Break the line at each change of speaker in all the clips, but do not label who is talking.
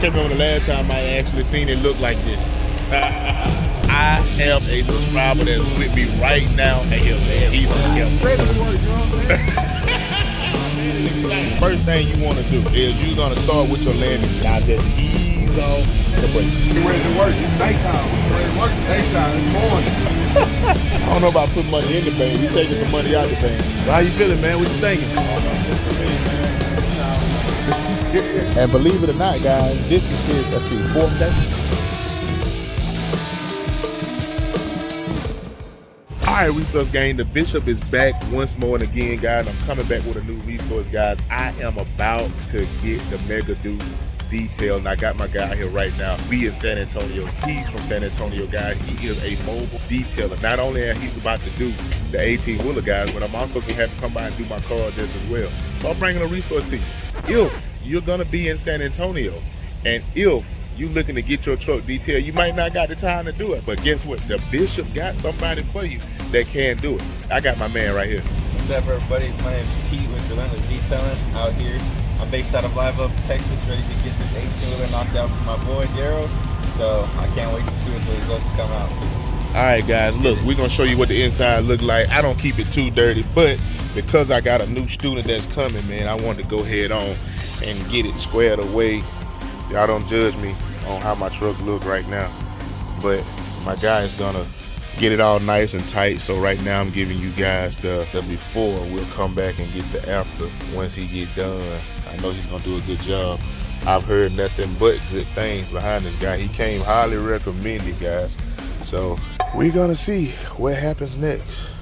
can't remember the last time I actually seen it look like this. I have a subscriber that's with me right now. Hey, him, man, he's on the camera.
Ready to work, you know what I'm saying?
First thing you want to do is you're going to start with your landing. Now just ease off the brakes.
Get ready to work. It's nighttime. We're ready to work. It's daytime. It's morning.
I don't know about putting money in the bank. We taking some money out the bank. So how you feeling, man? What you thinking? And believe it or not, guys, this is his, let's see, 4th day. All right, Resource Gang, the Bishop is back once more and again, guys. I'm coming back with a new resource, guys. I am about to get the Mega Deuce detailed, and I got my guy here right now. We in San Antonio. He's from San Antonio, guys. He is a mobile detailer. Not only are he about to do the 18-wheeler, guys, but I'm also going to have to come by and do my car just as well. So I'm bringing a resource to you. If you're going to be in San Antonio, and if you looking to get your truck detailed, you might not got the time to do it, but guess what? The Bishop got somebody for you that can do it. I got my man right here.
What's up, everybody? My name is Pete with Relentless Detailing out here. I'm based out of Live Oak, Texas, ready to get this 18-wheeler knocked out for my boy, Gerald. So I can't wait to see what the results come out.
All right, guys, look, we're going to show you what the inside look like. I don't keep it too dirty, but because I got a new student that's coming, man, I wanted to go head on and get it squared away. Y'all don't judge me on how my truck look right now, but my guy is gonna get it all nice and tight. So right now I'm giving you guys the before. We'll come back and get the after once he get done. I know he's gonna do a good job. I've heard nothing but good things behind this guy. He came highly recommended, guys. So we're gonna see what happens next.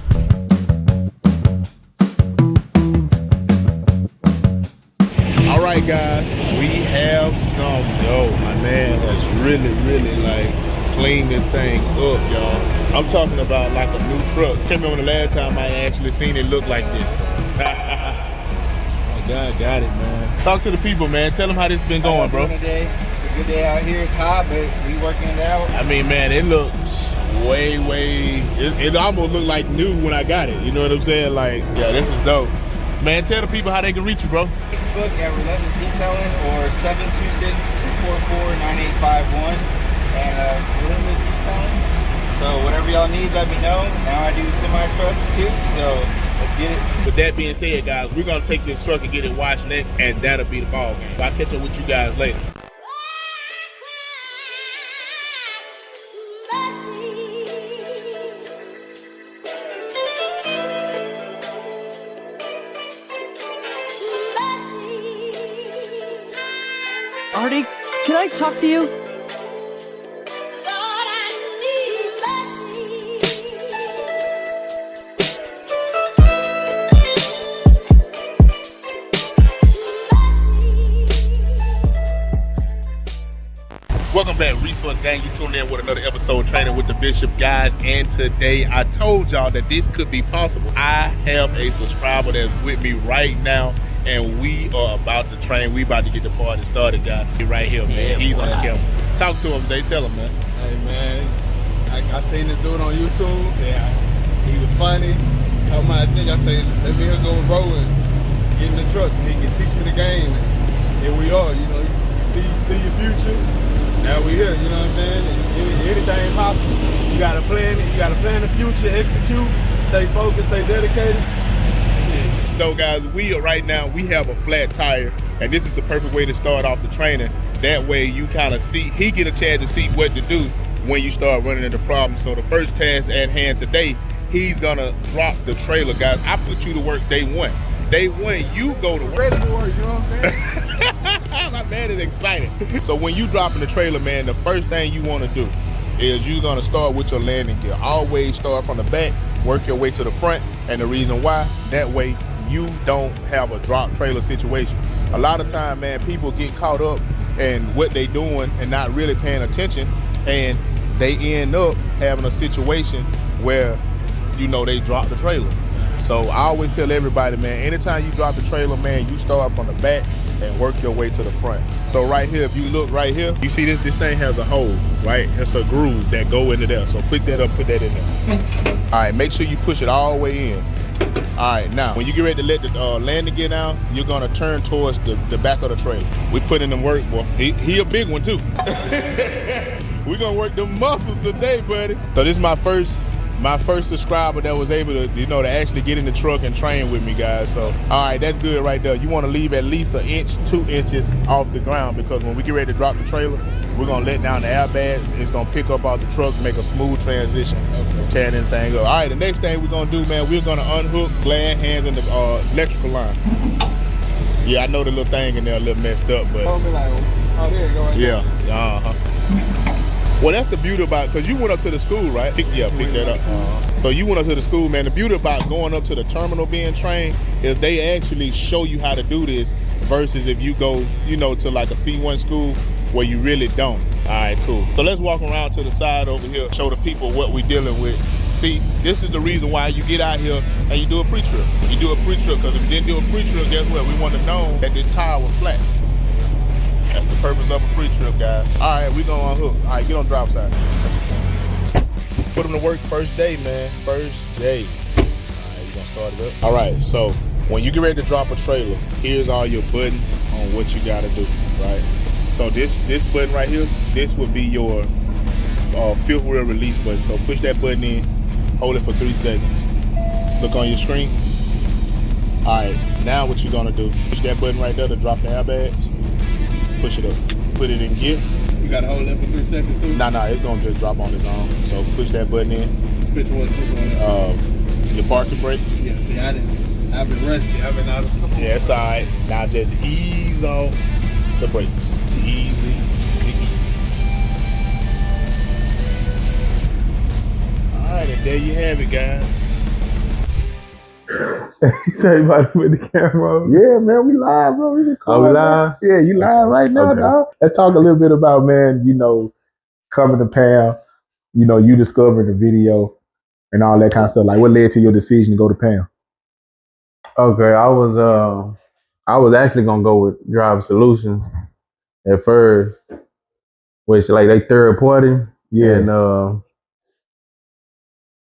All right, guys, we have some. Yo, my man has really like cleaned this thing up, y'all. I'm talking about like a new truck. Can't remember the last time I actually seen it look like this. My God got it, man. Talk to the people, man. Tell them how this been going, bro.
Today? It's a good day out here. It's hot, but we working it out.
I mean, man, it looks way, it almost looked like new when I got it. You know what I'm saying? Like, yeah, this is dope. Man, tell the people how they can reach you, bro.
Facebook at Relentless Detailing or 726-244-9851 and Relentless Detailing. So whatever y'all need, let me know. Now I do semi-trucks too, so let's get it.
With that being said, guys, we're going to take this truck and get it washed next, and that'll be the ball game. I'll catch up with you guys later.
Artie, can I talk to you?
Welcome back, Resource Gang. You tuned in with another episode of Training with the Bishop, guys. And today I told y'all that this could be possible. I have a subscriber that's with me right now, and we are about to train. We about to get the party started, guys. Right here, man.
Yeah,
he's
boy.
on the camera. Talk to him, they tell him, man.
Hey, man. I seen this dude on YouTube. Yeah. He was funny. Caught my attention. I said, let me here go rolling, get in the trucks, and he can teach me the game. And here we are, you know. You see your future. Now we here, you know what I'm saying? Anything possible. You gotta plan it. You gotta plan the future, execute, stay focused, stay dedicated.
So guys, we have a flat tire, and this is the perfect way to start off the training. That way you kind of see, he get a chance to see what to do when you start running into problems. So the first task at hand today, he's gonna drop the trailer, guys. I put you to work day one. Day one, you go to work.
Ready to work, you know what I'm saying?
My man is excited. So when you drop in the trailer, man, the first thing you want to do is you're gonna start with your landing gear. Always start from the back, work your way to the front, and the reason why, that way you don't have a drop trailer situation. A lot of time, man, people get caught up in what they doing and not really paying attention, and they end up having a situation where, you know, they drop the trailer. So I always tell everybody, man, anytime you drop the trailer, man, you start from the back and work your way to the front. So right here, if you look right here, you see this thing has a hole, right? It's a groove that go into there. So pick that up, put that in there. All right, make sure you push it all the way in. All right, now, when you get ready to let the landing get down, you're gonna turn towards the back of the trailer. We put in the work, boy. He a big one too. We gonna work the muscles today, buddy. So this is my first subscriber that was able to, to actually get in the truck and train with me, guys. So, all right, that's good right there. You wanna leave at least 1 inch, 2 inches off the ground, because when we get ready to drop the trailer, we're gonna let down the airbags. It's gonna pick up off the truck, make a smooth transition, tearing anything up. All right, the next thing we're gonna do, man, we're gonna unhook glad hands in the electrical line. Yeah, I know the little thing in there a little messed up, but
oh, there you go.
Yeah, Well, that's the beauty about, because you went up to the school, right? Pick that up. So you went up to the school, man. The beauty about going up to the terminal being trained is they actually show you how to do this, versus if you go, to like a C1 school where you really don't. All right, cool. So let's walk around to the side over here, show the people what we're dealing with. See, this is the reason why you get out here and you do a pre-trip. You do a pre-trip, because if you didn't do a pre-trip, guess what? We want to know that this tire was flat. That's the purpose of a pre-trip, guys. All right, we gonna unhook. All right, get on drop side. Put them to work first day, man. First day. All right, we gonna start it up. All right, so when you get ready to drop a trailer, here's all your buttons on what you gotta do, right? So this button right here, this would be your fifth wheel release button. So push that button in, hold it for 3 seconds. Look on your screen. All right, now what you're gonna do, push that button right there to drop the airbags. Push it up, put it in gear.
You gotta hold it for 3 seconds too?
Nah, it's gonna just drop on its own. So push that button in.
Which one?
Your parking brake.
Yeah, see, I've been rusty. I've been out of school.
Yeah, it's all right. Now just ease off the brakes. Easy. All right, and there you have it, guys.
You say about to put the camera on?
Yeah, man, we live, bro. We
live?
Yeah, you live right now,
Okay.
dog. Let's talk a little bit about, man, coming to Pam, you discovering the video and all that kind of stuff. Like, what led to your decision to go to Pam?
Okay, I was actually gonna go with Driver Solutions at first, which like they third party.
Yeah.
And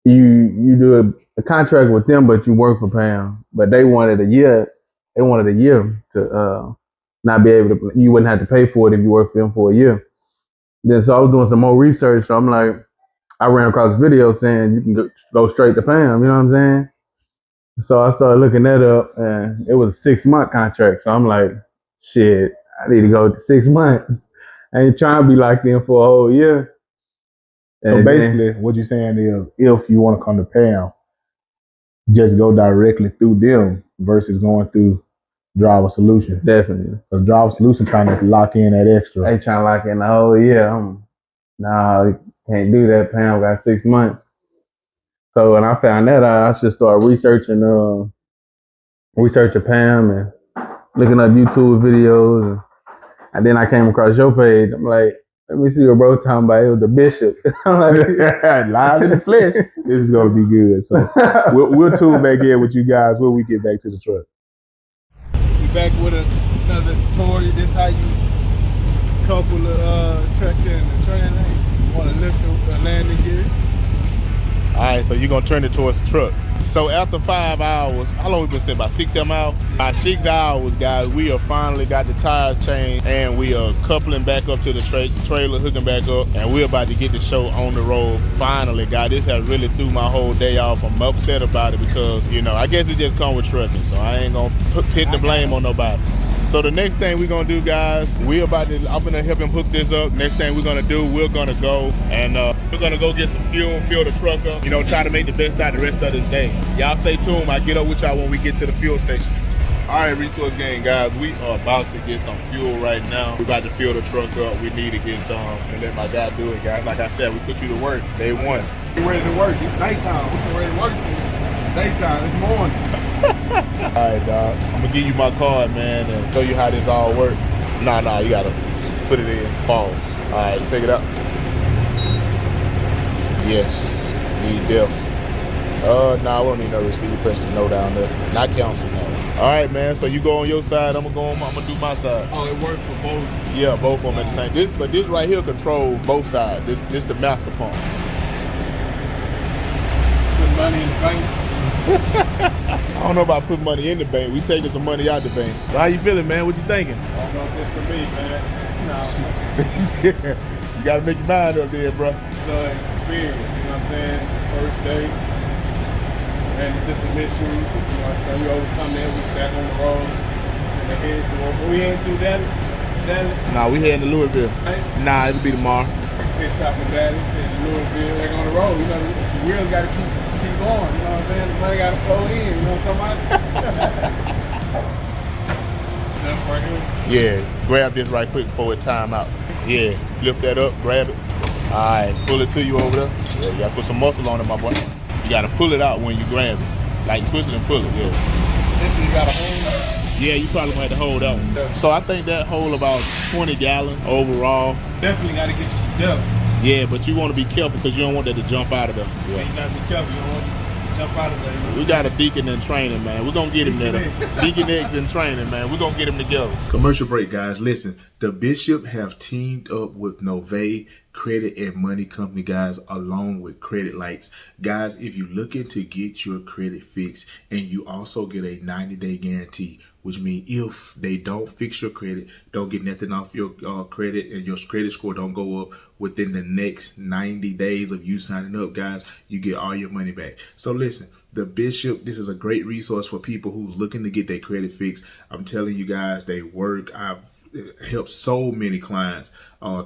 you do a contract with them, but you work for Pam. But they wanted a year. They wanted a year to not be able to. You wouldn't have to pay for it if you worked for them for a year. Then so I was doing some more research. So I'm like, I ran across a video saying you can go straight to Pam. You know what I'm saying? So I started looking that up, and it was a 6-month contract. So I'm like, shit, I need to go to 6 months. I ain't trying to be locked in for a whole year.
So basically, what you're saying is, if you want to come to Pam, just go directly through them versus going through Driver Solution.
Definitely.
Because Driver Solution trying to lock in that extra.
They trying to lock in the whole year. Nah, can't do that. Pam got 6 months. So when I found that out, I just started researching Pam and looking up YouTube videos. And then I came across your page. I'm like, let me see what bro talking about. It was the bishop. I'm like,
live in the flesh. This is going to be good. So we'll tune back in with you guys when we get back to the truck.
We back with another tutorial. This how you couple the tractor and the trailer. You want to lift the landing gear.
All right, so you're gonna turn it towards the truck. So after 5 hours, how long we been sitting? About 6-7 hours? By 6 hours, guys, we have finally got the tires changed, and we are coupling back up to the trailer, hooking back up, and we're about to get the show on the road. Finally, guys, this has really threw my whole day off. I'm upset about it because, I guess it just come with trucking, so I ain't gonna put the blame on nobody. So the next thing we're gonna do, guys, I'm gonna help him hook this up. Next thing we're gonna do, we're gonna go and we're gonna go get some fuel, fill the truck up, try to make the best out of the rest of this day. Y'all stay tuned. I'll get up with y'all when we get to the fuel station. All right, Resource Gang, guys, we are about to get some fuel right now. We're about to fill the truck up. We need to get some and let my guy do it, guys. Like I said, we put you to work day one.
Get ready to work. It's nighttime. We're ready to work soon. Daytime. It's morning.
All right, dog. I'm gonna give you my card, man, and show you how this all works. Nah, you gotta put it in. Pause. All right, take it out. Yes, need depth. Nah, we don't need no receipt. Press the no down there. Not council, no. All right, man. So you go on your side. I'm gonna do my side.
Oh, it worked for both.
Yeah, both of them at the same. But this right here control both sides. This the master pump.
Put money in the bank.
I don't know about putting money in the bank. We taking some money out the bank. So how you feeling, man? What you thinking?
I don't know if this for me, man. No.
You gotta make your mind up there, bro.
So experience, you know what I'm saying? First day, ran into some issues, you know what I'm saying? We overcome that, we back on the road, and they headed to where we heading to Dallas.
Nah, we heading to Louisville.
Right?
Nah, it'll be tomorrow.
Pit stop in Dallas, and Louisville, back on the road. You know, the wheels gotta keep going, you know what I'm saying? The money gotta flow in, you know what I'm talking about? Enough right here.
Yeah, grab this right quick before it time out. Yeah, lift that up, grab it. All right, pull it to you over there. Yeah, you gotta put some muscle on it, my boy. You gotta pull it out when you grab it. Like twist it and pull it, yeah.
This one you gotta hold.
Yeah, you probably might have to hold that one.
Yeah.
So I think that hold about 20 gallons overall.
Definitely gotta get you some depth.
Yeah, but you want to be careful because you don't want that to jump out of there.
Yeah, you gotta be careful. You don't want to jump out of there. You know?
We got a Decon in training, man. We're going to get him there. Decon X in training, man. We're going to get him together. Commercial break, guys. Listen, the Bishop have teamed up with Nove Credit and Money Company, guys, along with Credit Lights. Guys, if you're looking to get your credit fixed and you also get a 90-day guarantee, which means if they don't fix your credit, don't get nothing off your credit, and your credit score don't go up within the next 90 days of you signing up, guys, you get all your money back. So listen, the Bishop, this is a great resource for people who's looking to get their credit fixed. I'm telling you guys, they work. I've helped so many clients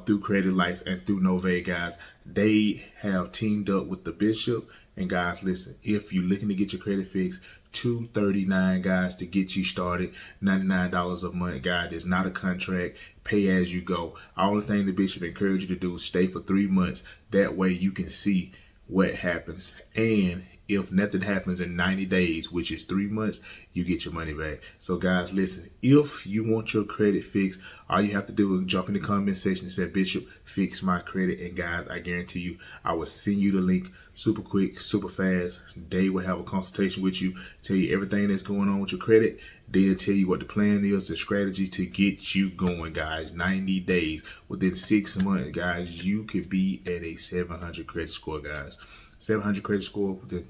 through Credit Lights and through Nove, guys. They have teamed up with the Bishop. And guys, listen, if you're looking to get your credit fixed, $239, guys, to get you started. $99 a month, guys. It's not a contract. Pay as you go. Only thing the Bishop encourage you to do is stay for 3 months. That way you can see what happens. And if nothing happens in 90 days, which is 3 months, you get your money back. So guys, listen, if you want your credit fixed, all you have to do is jump in the comment section and say, Bishop, fix my credit. And guys, I guarantee you, I will send you the link super quick, super fast. They will have a consultation with you, tell you everything that's going on with your credit. They'll tell you what the plan is, the strategy to get you going, guys. 90 days. Within 6 months, guys, you could be at a 700 credit score, guys. 700 credit score within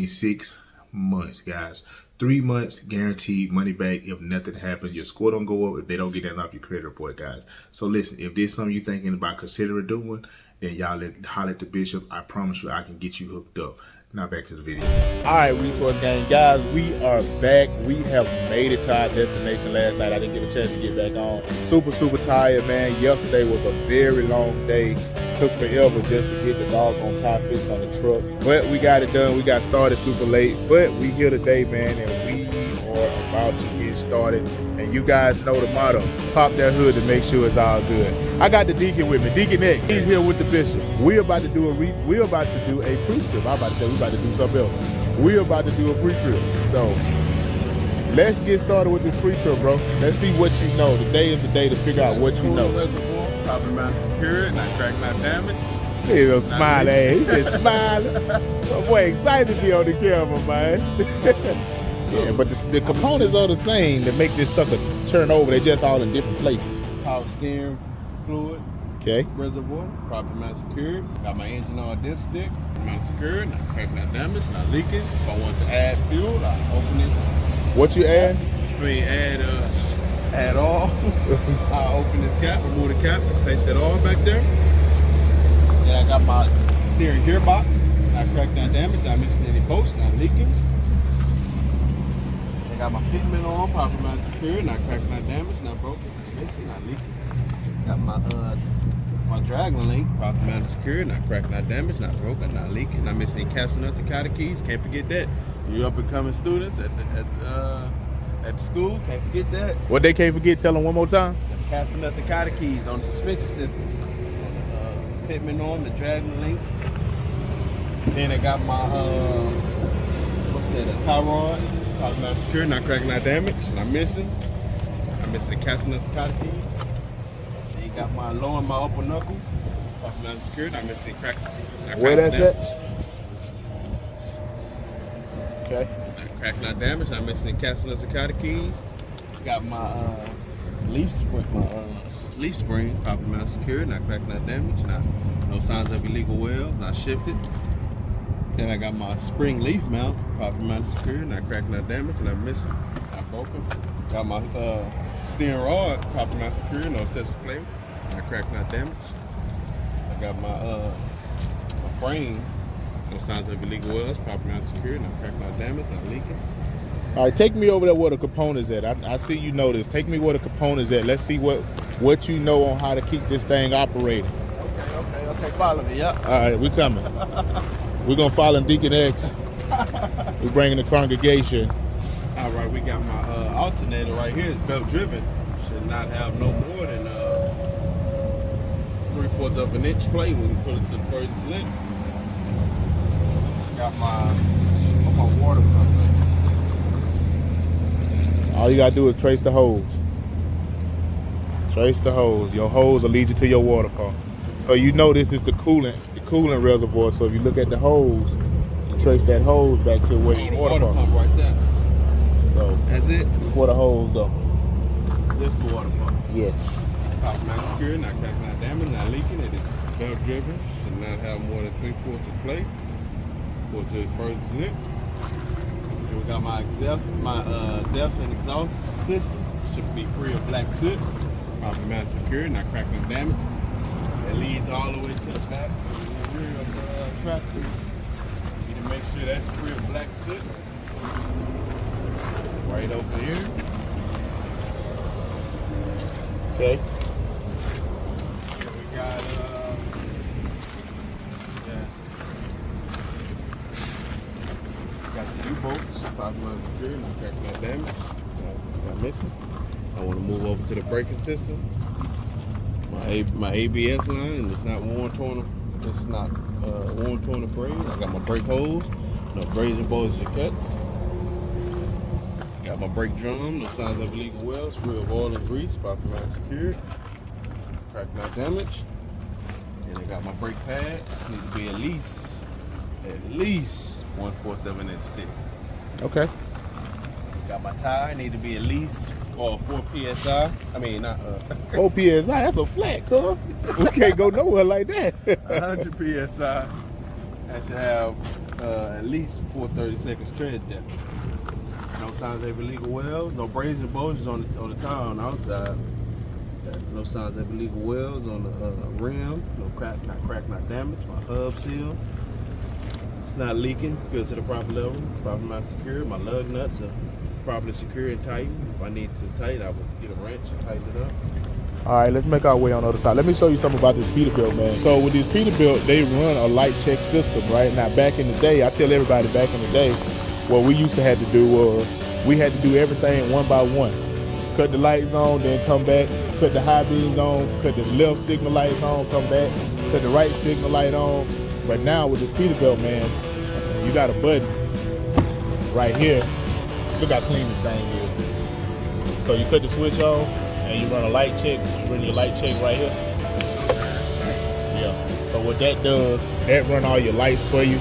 6 months, guys. 3 months guaranteed money back if nothing happens. Your score don't go up if they don't get that off your credit report, guys. So listen, if there's something you're thinking about considering doing, then y'all holler at the Bishop. I promise you I can get you hooked up. Now back to the video. All right, Resource Gang, guys, we are back. We have made it to our destination last night. I didn't get a chance to get back on. Super tired, man. Yesterday was a very long day. Took forever just to get the doggone tire fixed on the truck. But we got it done. We got started super late. But we here today, man, and we are about to get started. And you guys know the motto. Pop that hood to make sure it's all good. I got the Decon with me, Decon X. He's here with the Bishop. We're about to do a pre-trip. I'm about to say we're about to do something else. We're about to do a pre-trip. So let's get started with this pre-trip, bro. Let's see what you know. Today is the day to figure out what you know.
Proper amount of security, not crack, not damage.
He's a smile, he just smiling. My boy excited to be on the camera, man. Yeah, but the components are the same that make this sucker turn over. They're just all in different places.
Power steering fluid.
Okay.
Reservoir, proper amount of security. Got my engine on dipstick. Amount of security, not crack, not damage, not leaking. If I want to add fuel, I open this.
What you add?
Add all. I open this cap, remove the cap, and place that all back there. Then I got my steering gearbox. Not cracked, not damaged, not missing any bolts, not leaking. I got my fitment on, proper amount of security, not cracked, not damaged, not broken, not missing, not leaking. Got my dragging link, proper amount of security, not cracked, not damaged, not broken, not leaking, not missing any castle nuts and cotter keys. Can't forget that. You up and coming students at the school, can't forget that.
What they can't forget, tell them one more time.
The castle nuts and cotter keys on the suspension system. On the fitment on, the dragging link. Then I got my the tie rod. Proper amount of security, not cracked, not damaged, not missing. I'm missing the castle nuts and cotter keys. Got my lower and my upper knuckle. Proper amount of security, not missing crack.
Where that's at? Okay.
Not crack, not damage, not missing castle nuts and cotter keys. Got my leaf spring, proper amount of security, not crack, not damage, no signs of illegal welds, not shifted. And I got my spring leaf mount, properly mounted secure, not cracking, not damaged, not missing, not broken. Got my steering rod, properly mounted secure, no excessive play, not cracked, not damaged. I got my frame, no signs of illegal welds, properly mounted secure, not cracked, not damaged, not leaking.
All right, take me over there where the components at. I see you know this. Take me where the components at. Let's see what you know on how to keep this thing operating.
Okay, follow me, yeah.
All right, we coming. We're gonna follow Decon X. We're bringing the congregation.
All right, we got my alternator right here. It's belt driven. Should not have no more than 3/4 of an inch play when we put it to the furthest length. Got my water pump.
All you gotta do is trace the hose. Trace the hose. Your hose will lead you to your water pump. So you know this is the coolant reservoir. So if you look at the hose, you trace that hose back to where your water pump.
Right there.
So
that's it.
Where the hose go?
This the water pump.
Yes.
Power not secure, not cracking, not damaged, not leaking. It is belt driven. Should not have more than 3/4 of play. Pour it to its furthest length. And we got my depth and exhaust system. Should be free of black soot. Properly mounted secure, not cracking, not damaged. It leads all the way to the back of the rear of the tractor. You need to make sure that's free of black soot. Right over here.
Okay.
We got got the U-bolts, properly mounted secure, not cracking, not damaged. Not missing. I want to move over to the braking system. My ABS line, and it's not worn, torn. It's not worn, torn, or frayed. I got my brake hose, no brazen bolts or cuts. Got my brake drum, no signs of illegal welds, free of oil and grease, properly mounted secured, crack not damaged. And I got my brake pads, need to be at least 1/4 of an inch thick.
Okay.
Got my tire, need to be at least 4 PSI. I mean, not
4 PSI, that's a flat, cuz. We can't go nowhere like that.
100 PSI. I should have at least 4/32 tread depth. No signs of illegal welds, no brazen bulges on the tire on the outside. No signs of illegal welds on the rim. No crack, not damaged. My hub seal. It's not leaking. Filled to the proper level. Properly mounted secure. My lug nuts are properly secure and tightened. If I need to tighten, I will get a wrench and tighten it up.
All right, let's make our way on the other side. Let me show you something about this Peterbilt, man. So with this Peterbilt, they run a light check system, right? Now, back in the day, I tell everybody back in the day, what we used to have to do was we had to do everything one by one. Cut the lights on, then come back, put the high beams on, cut the left signal lights on, come back, put the right signal light on. But now with this Peterbilt, man, you got a button right here. Look how clean this thing is. So you cut the switch on and you run a light check. You run your light check right here. Yeah. So what that does, that run all your lights for you.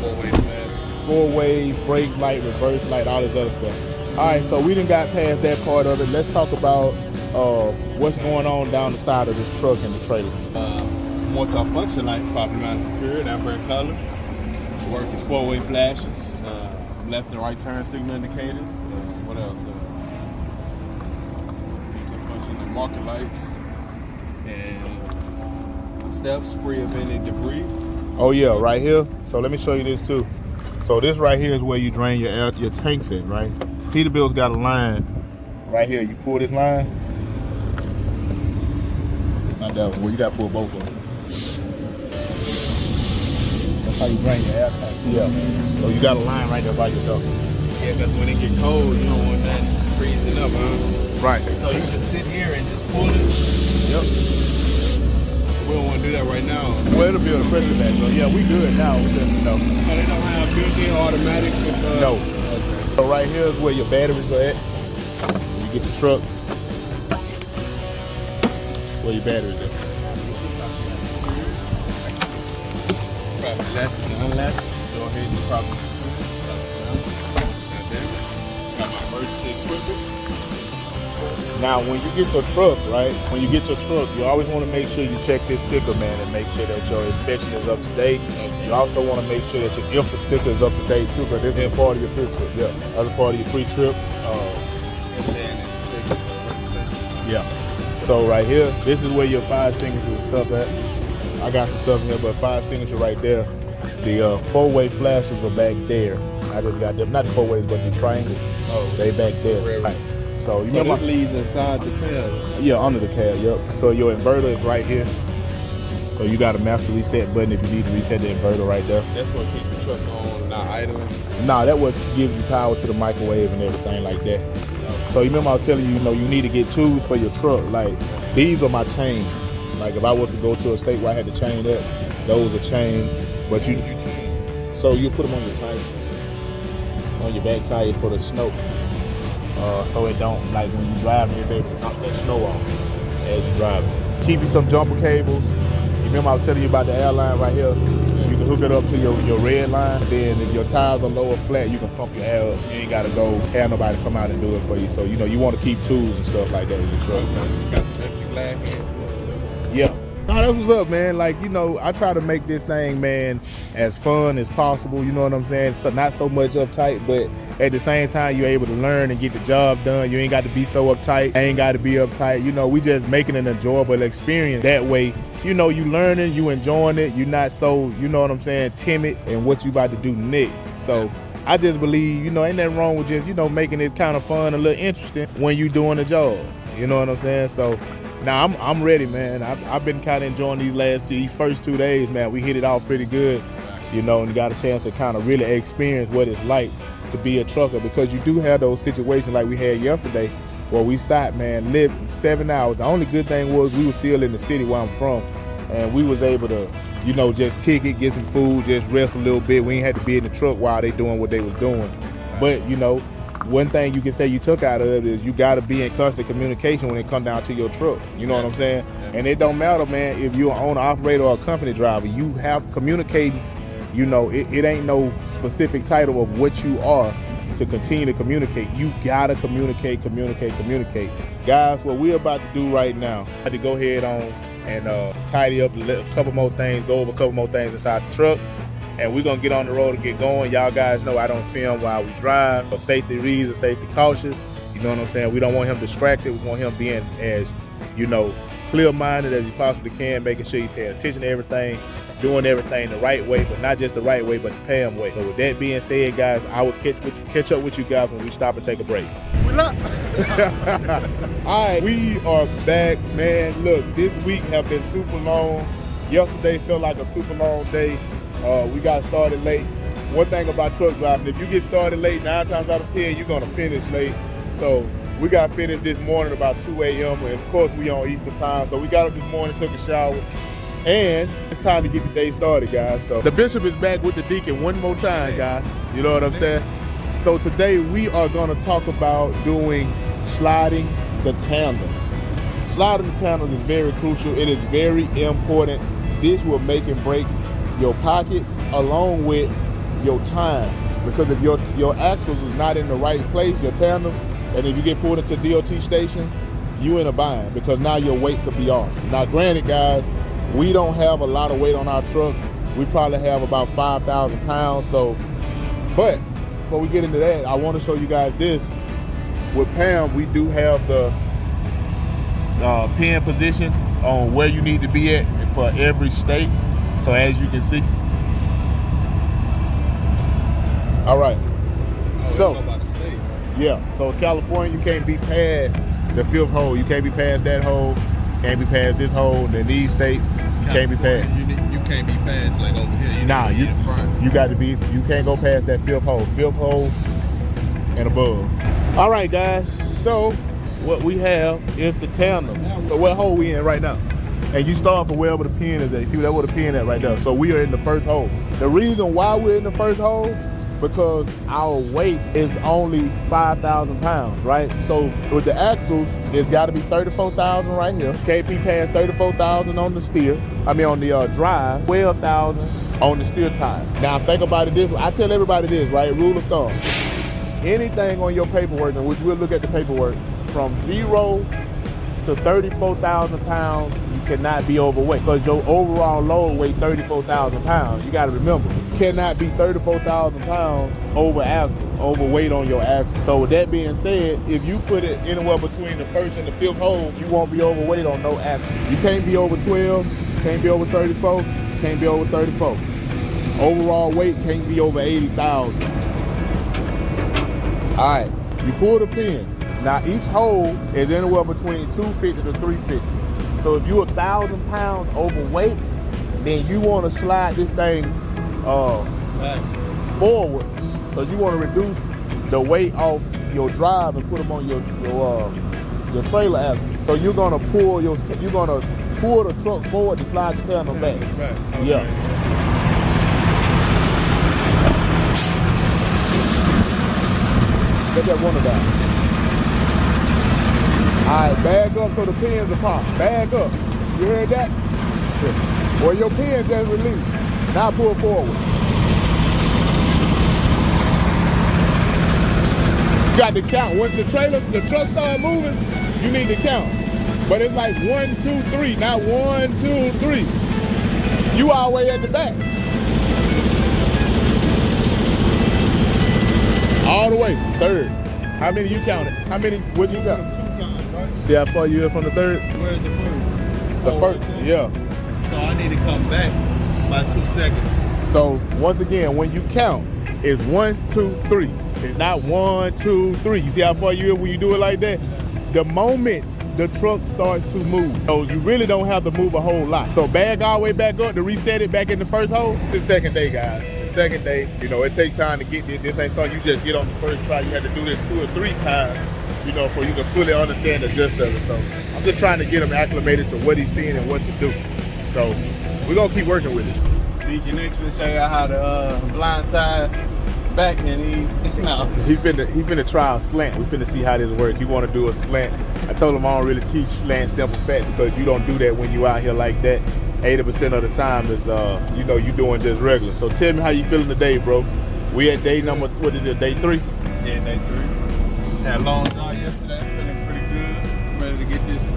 4-way flash.
4 ways, brake light, reverse light, all this other stuff. All right, so we done got past that part of it. Let's talk about what's going on down the side of this truck and the trailer.
Multi-function lights, properly mounted secure, amber color. The work is 4-way flashes, left and right turn signal indicators. What else? Multi-function and marker lights, and steps free of any debris.
Oh yeah, right here. So let me show you this too. So this right here is where you drain your tanks in, right? Peterbilt's got a line right here. You pull this line. Not that one. Well, you gotta pull both of them. That's how you drain your air tank. Yeah. So you got a line right there by your door.
Yeah, because when it get cold, you don't want that freezing up, huh?
Right.
So you just sit here and just pull it.
Yep.
We don't want to do that right now.
Well, it'll build a pressure back. So yeah, we good now. We just, you know.
So they don't have built-in automatic with
No.
Okay.
So right here is where your batteries are at. When you get the truck, where your batteries are.
Properly latches and unlatches. Go ahead and properly secure. Got my emergency equipment.
Now, when you get your truck, right? When you get your truck, you always want to make sure you check this sticker, man, and make sure that your inspection is up to date. You also want to make sure that if the sticker is up to date too, because this is part of your pre-trip. Yeah, that's a part of your pre-trip. Yeah. So right here, this is where your fire extinguisher and stuff at. I got some stuff in here, but fire extinguisher right there. The four-way flashes are back there. I just got them, not the four ways, but the triangle. Oh, they back there. Right. So you remember
this leads inside the cab?
Yeah, under the cab, yep. So your inverter is right here. So you got a master reset button if you need to reset the inverter right there.
That's what keeps the truck on, not idling?
Nah, that what gives you power to the microwave and everything like that. So you remember I was telling you, you need to get tools for your truck. Like, these are my chains. Like, if I was to go to a state where I had to chain up, those are chains. But you chain. So you put them on your tire, on your back tire for the snow. So it don't, like when you drive, you're able to knock that snow off as you drive. Keep you some jumper cables. You remember I was telling you about the airline right here? You can hook it up to your red line. Then if your tires are low or flat, you can pump your air up. You ain't gotta go have nobody come out and do it for you. So you want to keep tools and stuff like that in your truck.
You got some extra glad hands.
Yeah. No, that's what's up, man. Like, I try to make this thing, man, as fun as possible. You know what I'm saying? So not so much uptight, but at the same time, you're able to learn and get the job done. You ain't got to be so uptight. I ain't got to be uptight. We just making an enjoyable experience. That way, you learning, you enjoying it. You're not so, you know what I'm saying, timid in what you about to do next. So I just believe, ain't nothing wrong with just, making it kind of fun, a little interesting when you doing the job. You know what I'm saying? So now I'm ready, man. I've been kind of enjoying these first 2 days, man. We hit it off pretty good, and got a chance to kind of really experience what it's like to be a trucker, because you do have those situations like we had yesterday where we sat, man, lived 7 hours. The only good thing was we were still in the city where I'm from, and we was able to, just kick it, get some food, just rest a little bit. We ain't had to be in the truck while they doing what they was doing. But, one thing you can say you took out of it is you got to be in constant communication when it come down to your truck. You know what I'm saying? And it don't matter, man, if you're an owner, operator, or a company driver. You have communicating. It ain't no specific title of what you are to continue to communicate. You got to communicate. Guys, what we're about to do right now, I had to go ahead on and tidy up a couple more things, go over a couple more things inside the truck. And we're going to get on the road and get going. Y'all guys know I don't film while we drive for safety reasons, safety cautious. You know what I'm saying? We don't want him distracted. We want him being as, clear-minded as he possibly can, making sure he's paying attention to everything, doing everything the right way, but not just the right way, but the Pam way. So with that being said, guys, I will catch up with you guys when we stop and take a break. All right, we are back, man. Look, this week have been super long. Yesterday felt like a super long day. We got started late. One thing about truck driving, if you get started late, 9 times out of 10, you're gonna finish late. So we got finished this morning about 2 a.m. and of course we on Eastern time. So we got up this morning, took a shower, and it's time to get the day started, guys. So the bishop is back with the deacon one more time, guys. You know what I'm saying? So today we are gonna talk about doing sliding the tandems. Sliding the tandems is very crucial. It is very important. This will make and break your pockets along with your time, because if your axles is not in the right place, your tandem, and if you get pulled into DOT station, you in a bind, because now your weight could be off. Now granted, guys, we don't have a lot of weight on our truck. We probably have about 5,000 pounds. So, but before we get into that, I want to show you guys this. With Pam, we do have the pin position on where you need to be at for every state. So as you can see. All right. So, yeah. So California, you can't be past the 5th hole. You can't be past that hole. Can't be past this hole. And then these states, you can't be past.
You can't be past like over here.
You got to be. You can't go past that 5th hole. 5th hole and above. All right, guys. So what we have is the tandem. So what hole we in right now? And you start from wherever the pin is at. You see where the pin at right there. So we are in the first hole. The reason why we're in the first hole, because our weight is only 5,000 pounds, right? So with the axles, it's got to be 34,000 right here. Can't be past 34,000 on the steer. On the drive. 12,000 on the steer tire. Now think about it this way. I tell everybody this, right? Rule of thumb. Anything on your paperwork, which we'll look at the paperwork, from 0 to 34,000 pounds, you cannot be overweight because your overall load weight 34,000 pounds. You got to remember, you cannot be 34,000 pounds overweight on your axle. So with that being said, if you put it anywhere between the first and the fifth hole, you won't be overweight on no axle. You can't be over 12, can't be over 34, can't be over 34. Overall weight can't be over 80,000. All right, you pull the pin. Now each hole is anywhere between 250 to 350. So if you're 1,000 pounds overweight, then you want to slide this thing forward because you want to reduce the weight off your drive and put them on your trailer axle. So you're gonna pull the truck forward to slide the tandem back.
Okay.
Yeah. Get that one down. All right, bag up so the pins are popped. Bag up. You heard that? Well, your pins just released. Now pull forward. You got to count. Once the truck start moving, you need to count. But it's like 1, 2, 3. Not 1, 2, 3. You all the way at the back. All the way, third. How many you counted? How many, what you got?
2 times, right?
See how far you are from the third?
Where's the first?
The first, yeah.
So I need to come back by 2 seconds.
So once again, when you count, it's 1, 2, 3. It's not 1, 2, 3. You see how far you are when you do it like that? The moment the truck starts to move, so you really don't have to move a whole lot. So bag all the way back up to reset it back in the first hole. The second day, guys. Second day, you know, it takes time to get this. This ain't something you just get on the first try. You have to do this 2 or 3 times, you know, before you can fully understand the gist of it. So I'm just trying to get him acclimated to what he's seeing and what to do. So we're gonna keep working with it.
Decon X will show you how to blind side back, and he
finna try a slant. We finna see how this works. He wanna do a slant. I told him I don't really teach slant simple fat because you don't do that when you out here like that. 80% of the time is, you know, you doing just regular. So tell me how you feeling today, bro. We at day number, what is it, day 3?
Yeah, day 3. Had a long drive yesterday. I'm feeling pretty good. I'm ready to get this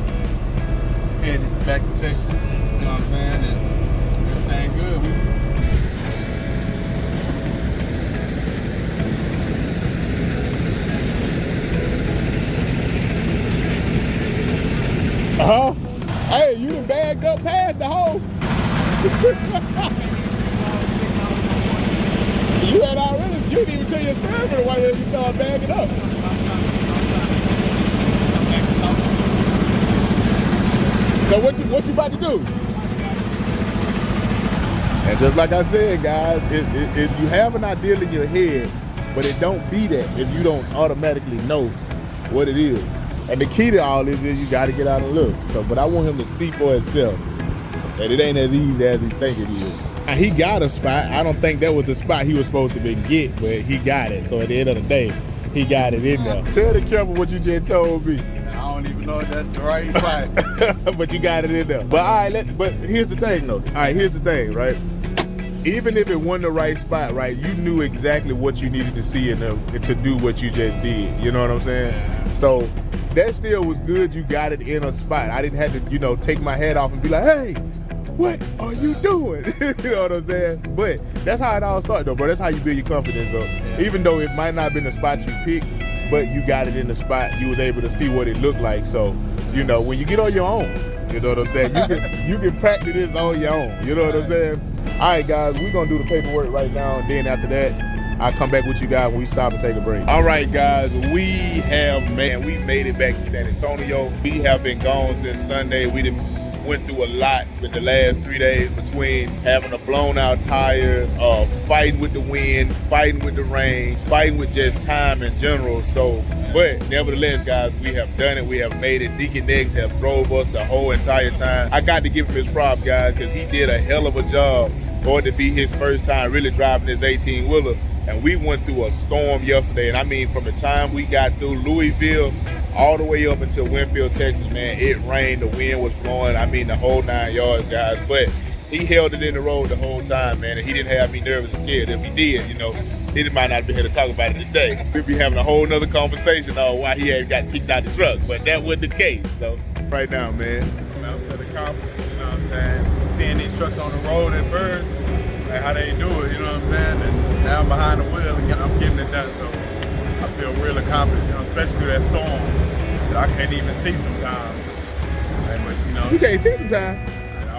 headed back to Texas. You know what I'm saying? And everything good.
Hey, you done bagged up past the hole. You had already, you didn't even tell your scrambler while you started bagging up. So what you about to do? And just like I said, guys, if you have an ideal in your head, but it don't be that if you don't automatically know what it is. And the key to all this is you got to get out and look. So, but I want him to see for himself that it ain't as easy as he think it is. And he got a spot. I don't think that was the spot he was supposed to be get, but he got it. So at the end of the day, he got it in there. Tell the camera what you just told me.
I don't even know if that's the right spot.
But you got it in there. But all right, but here's the thing though. All right, here's the thing, right? Even if it wasn't the right spot, right, you knew exactly what you needed to see in them to do what you just did. You know what I'm saying? So that still was good. You got it in a spot. I didn't have to, you know, take my head off and be like, hey, what are you doing? You know what I'm saying? But that's how it all started though, bro. That's how you build your confidence up. Yeah. Even though it might not have been the spot you picked, but you got it in the spot, you was able to see what it looked like. So, you know, when you get on your own, you know what I'm saying? You can practice this on your own. You know what I'm saying? All right, guys, we're gonna do the paperwork right now, and then after that, I'll come back with you guys when we stop and take a break. All right, guys, we made it back to San Antonio. We have been gone since Sunday. We went through a lot in the last 3 days between having a blown out tire, fighting with the wind, fighting with the rain, fighting with just time in general. So, but nevertheless, guys, we have done it. We have made it. Decon X have drove us the whole entire time. I got to give him his props, guys, because he did a hell of a job for it to be his first time really driving this 18-wheeler. And we went through a storm yesterday. And I mean, from the time we got through Louisville all the way up until Winfield, Texas, man, it rained, the wind was blowing. I mean, the whole 9 yards, guys. But he held it in the road the whole time, man. And he didn't have me nervous or scared. If he did, you know, he might not be here to talk about it today. We'd be having a whole nother conversation on why he had got kicked out the truck, but that wasn't the case. So right now, man.
I'm for the confidence, you know what I'm saying? Seeing these trucks on the road at first, like how they do it, you know what I'm saying? And now I'm behind the wheel and I'm getting it done, so I feel real accomplished, you know, especially through that storm that I can't even see sometimes. Like, but, you know,
You can't see sometimes.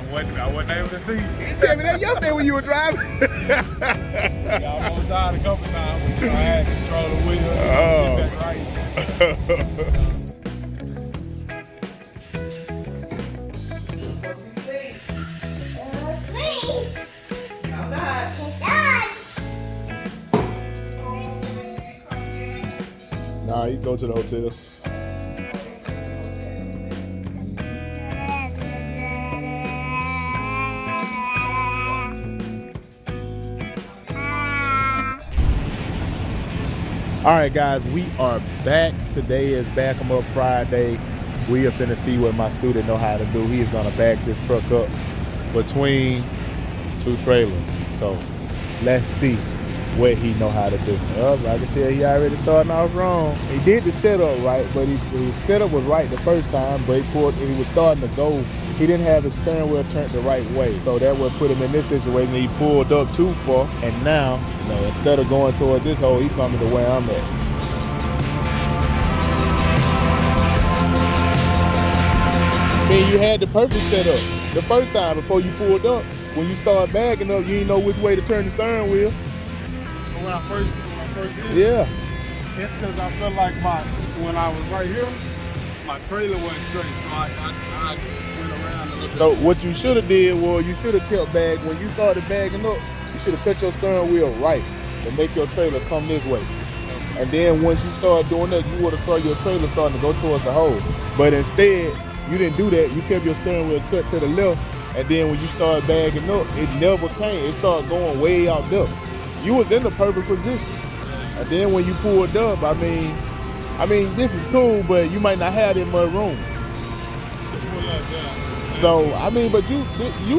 I wasn't able to see.
You tell me that yesterday when you were driving.
I almost died a couple times, but you know, I had to control the wheel and get back right.
Nah, you go to the hotel. All right, guys, we are back. Today is Back 'em Up Friday. We are finna see what my student know how to do. He is gonna back this truck up between two trailers. So let's see what he know how to do. Well, I can tell he already starting off wrong. He did the setup right, but his setup was right the first time, but he was starting to go. He didn't have his steering wheel turned the right way. So that would put him in this situation. He pulled up too far, and now, you know, instead of going toward this hole, he coming to where I'm at. Man, you had the perfect setup the first time before you pulled up. When you start bagging up, you didn't know which way to turn the steering wheel.
When I first did
Yeah.
it's because I felt like when I was right here, my trailer wasn't straight, so I went around a little bit.
So what you should have did was you should have kept bagging. When you started bagging up, you should have cut your steering wheel right to make your trailer come this way. And then once you start doing that, you would have saw your trailer starting to go towards the hole. But instead, you didn't do that. You kept your steering wheel cut to the left, and then when you started bagging up, it never came. It started going way out there. You was in the perfect position. And then when you pulled up, I mean, this is cool, but you might not have that much room. So, I mean, but you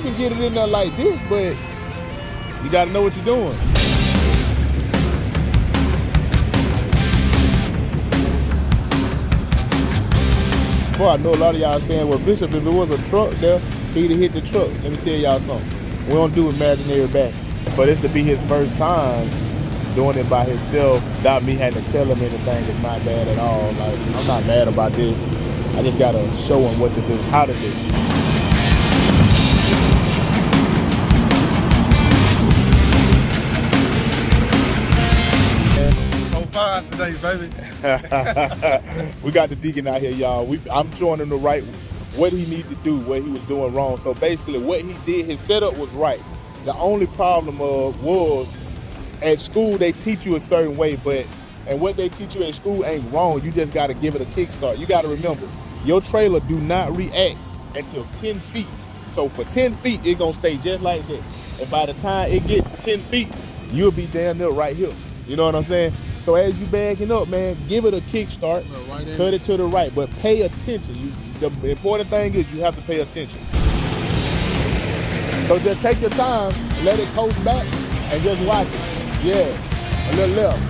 can get it in there like this, but you gotta know what you're doing. Before I know a lot of y'all saying, well, Bishop, if it was a truck there, he'd have hit the truck. Let me tell y'all something. We don't do imaginary back. For this to be his first time doing it by himself, without me having to tell him anything, it's not bad at all. Like, I'm not mad about this. I just gotta show him what to do, how to do.
Today, baby.
We got the Decon out here, y'all. I'm showing him what he needs to do, what he was doing wrong. So basically what he did, his setup was right. The only problem was at school they teach you a certain way, and what they teach you at school ain't wrong. You just gotta give it a kickstart. You gotta remember, your trailer do not react until 10 feet. So for 10 feet, it gonna stay just like that. And by the time it get 10 feet, you'll be damn near right here. You know what I'm saying? So as you bagging up, man, give it a kickstart, cut it to the right, but pay attention. The important thing is you have to pay attention. So just take your time, let it coast back, and just watch it. Yeah, a little left.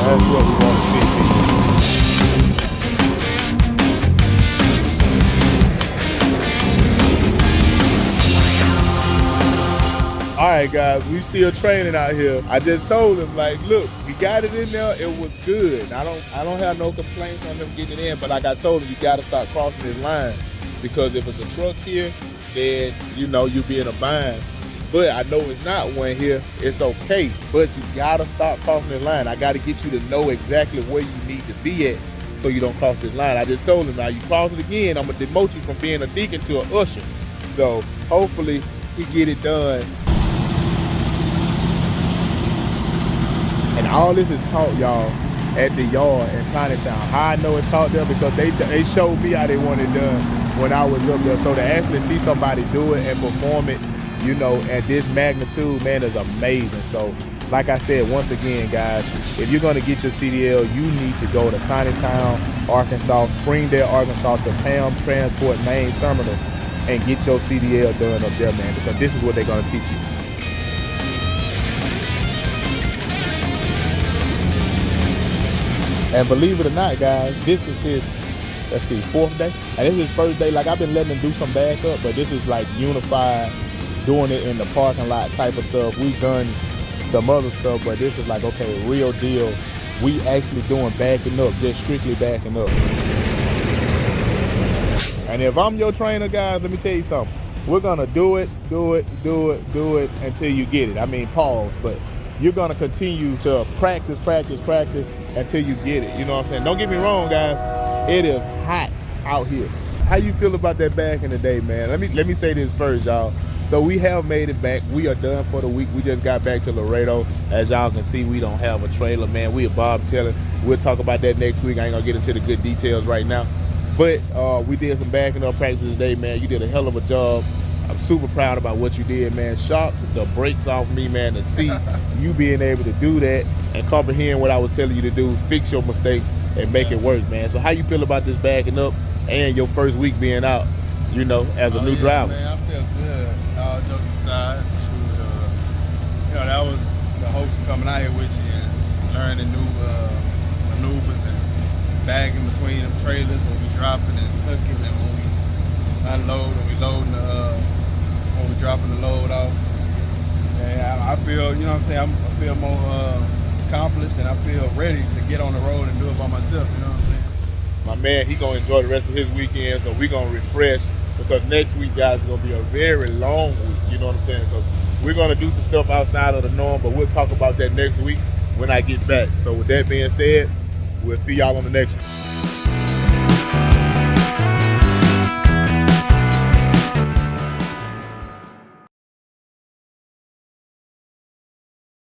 That's what we want to see. All right, guys, we still training out here. I just told him, like, look, we got it in there. It was good. I don't have no complaints on him getting it in, but like I told him, you got to start crossing this line, because if it's a truck here, then you know you'll be in a bind. But I know it's not one here. It's okay, but you got to start crossing this line. I got to get you to know exactly where you need to be at so you don't cross this line. I just told him, now you cross it again, I'm gonna demote you from being a deacon to an usher. So hopefully he get it done. And all this is taught, y'all, at the yard in Chinatown. How I know it's taught there, because they showed me how they want it done when I was up there. So to actually see somebody do it and perform it, you know, at this magnitude, man, is amazing. So like I said, once again, guys, if you're going to get your CDL, you need to go to Tiny Town, Arkansas, Springdale, Arkansas, to Pam Transport main terminal and get your CDL done up there, man, because this is what they're going to teach you. And believe it or not, guys, this is his, let's see, 4th day. And this is his first day. Like, I've been letting him do some backup, but this is like unified, doing it in the parking lot type of stuff. We've done some other stuff, but this is like, okay, real deal. We actually doing backing up, just strictly backing up. And if I'm your trainer, guys, let me tell you something. We're gonna do it until you get it. I mean, pause, but you're gonna continue to practice until you get it. You know what I'm saying? Don't get me wrong, guys. It is hot out here. How you feel about that back in the day, man? Let me say this first, y'all. So we have made it back. We are done for the week. We just got back to Laredo. As y'all can see, we don't have a trailer, man. We are bobtailing. We'll talk about that next week. I ain't gonna get into the good details right now. But we did some backing up practice today, man. You did a hell of a job. I'm super proud about what you did, man. Shocked the brakes off me, man, to see you being able to do that and comprehend what I was telling you to do, fix your mistakes, and make it work, man. So how you feel about this backing up and your first week being out, you know, as a new driver?
Man, I feel good. All jokes aside, you know, that was the hopes of coming out here with you and learning new maneuvers and bagging between them trailers when we dropping and hooking and when we unload and we loading when we dropping the load off. And I feel, you know what I'm saying, I feel more accomplished and I feel ready to get on the road and do it by myself, you know what I'm saying?
My man, he gonna enjoy the rest of his weekend, so we gonna refresh, because next week, guys, is gonna be a very long week, you know what I'm saying? Because we're gonna do some stuff outside of the norm, but we'll talk about that next week when I get back. So with that being said, we'll see y'all on the next one.